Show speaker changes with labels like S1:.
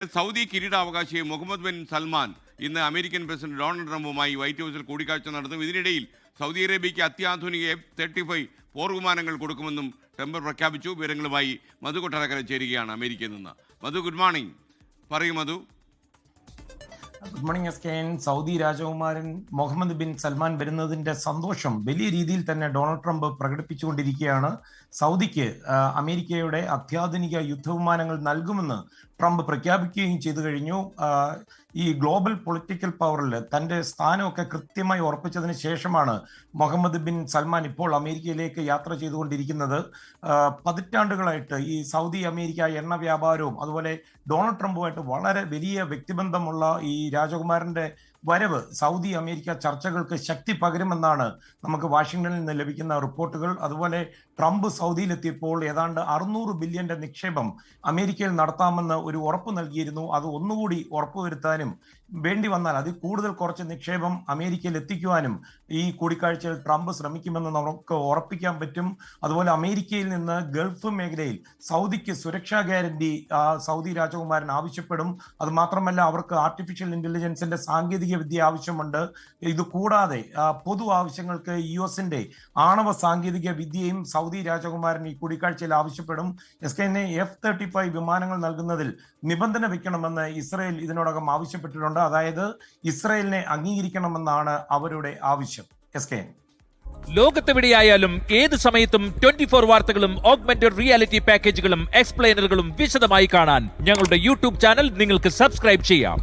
S1: Saudi കിരീടാവകാശി Muhammad bin Salman ഇന്ന് American president Donald ട്രംപുമായി white ഹൗസിൽ കൂടിക്കാഴ്ച നടത്തും. ഇതിനിടയിൽ സൗദി അറേബ്യയ്ക്ക് അത്യാധുനിക F-35 പോർവിമാനങ്ങൾ കൊടുക്കുമെന്നും ട്രംപ് പ്രഖ്യാപിച്ചു. വിവരങ്ങളുമായി മധു കൊട്ടാരക്കര ചേരുകയാണ് അമേരിക്കയിൽ നിന്ന്. Madhu, good morning. പറയൂ മധു.
S2: ഗുഡ് മോർണിംഗ് എസ്കെൻ. സൗദി രാജകുമാരൻ മുഹമ്മദ് ബിൻ സൽമാൻ വരുന്നതിന്റെ സന്തോഷം വലിയ രീതിയിൽ തന്നെ ഡൊണാൾഡ് ട്രംപ് പ്രകടിപ്പിച്ചുകൊണ്ടിരിക്കുകയാണ്. സൗദിക്ക് അമേരിക്കയുടെ അത്യാധുനിക യുദ്ധവിമാനങ്ങൾ നൽകുമെന്ന് ട്രംപ് പ്രഖ്യാപിക്കുകയും ചെയ്തു കഴിഞ്ഞു. ഈ ഗ്ലോബൽ പൊളിറ്റിക്കൽ പവറിൽ തന്റെ സ്ഥാനമൊക്കെ കൃത്യമായി ഉറപ്പിച്ചതിന് ശേഷമാണ് മുഹമ്മദ് ബിൻ സൽമാൻ ഇപ്പോൾ അമേരിക്കയിലേക്ക് യാത്ര ചെയ്തുകൊണ്ടിരിക്കുന്നത്. പതിറ്റാണ്ടുകളായിട്ട് ഈ സൗദി അമേരിക്ക എണ്ണ വ്യാപാരവും അതുപോലെ ഡൊണാൾഡ് ട്രംപുമായിട്ട് വളരെ വലിയ വ്യക്തിബന്ധമുള്ള ഈ രാജകുമാരന്റെ വരവ് സൗദി അമേരിക്ക ചർച്ചകൾക്ക് ശക്തി പകരുമെന്നാണ് നമുക്ക് വാഷിംഗ്ടണിൽ നിന്ന് ലഭിക്കുന്ന റിപ്പോർട്ടുകൾ. അതുപോലെ ട്രംപ് സൗദിയിലെത്തിയപ്പോൾ ഏതാണ്ട് 600 ബില്യന്റെ നിക്ഷേപം അമേരിക്കയിൽ നടത്താമെന്ന് ഒരു ഉറപ്പ് നൽകിയിരുന്നു. അത് ഒന്നുകൂടി ഉറപ്പുവരുത്താനും വേണ്ടി വന്നാൽ അതിൽ കൂടുതൽ കുറച്ച് നിക്ഷേപം അമേരിക്കയിൽ എത്തിക്കുവാനും ഈ കൂടിക്കാഴ്ചയിൽ ട്രംപ് ശ്രമിക്കുമെന്ന് നമുക്ക് ഉറപ്പിക്കാൻ പറ്റും. അതുപോലെ അമേരിക്കയിൽ നിന്ന് ഗൾഫ് മേഖലയിൽ സൗദിക്ക് സുരക്ഷാ ഗ്യാരണ്ടി സൗദി രാജകുമാരൻ ആവശ്യപ്പെടും. അത് മാത്രമല്ല, അവർക്ക് ആർട്ടിഫിഷ്യൽ ഇന്റലിജൻസിന്റെ സാങ്കേതിക വിദ്യ ആവശ്യമുണ്ട്. ഇത് കൂടാതെ പൊതു ആവശ്യങ്ങൾക്ക് US-ന്റെ ആണവ സാങ്കേതിക വിദ്യയും സൗദി രാജകുമാരൻ ഈ കൂടിക്കാഴ്ചയിൽ ആവശ്യപ്പെടും. എസ്കെനെ F-35 വിമാനങ്ങൾ നൽകുന്നതിൽ നിബന്ധന വെക്കണമെന്ന് ഇസ്രയേൽ ഇതിനോടകം ആവശ്യപ്പെട്ടിട്ടുണ്ട്. അതായത് ഇസ്രയേലിനെ അംഗീകരിക്കണമെന്നാണ് അവരുടെ ആവശ്യം. എസ്കെൻ,
S3: ലോകത്തെവിടെയായാലും ഏത് സമയത്തും 24 വാർത്തകളും ഓഗ്മെന്റഡ് റിയാലിറ്റി പാക്കേജുകളും എക്സ്പ്ലെയിനറുകളും വിശദമായി കാണാൻ ഞങ്ങളുടെ YouTube ചാനൽ നിങ്ങൾക്ക് സബ്സ്ക്രൈബ് ചെയ്യാം.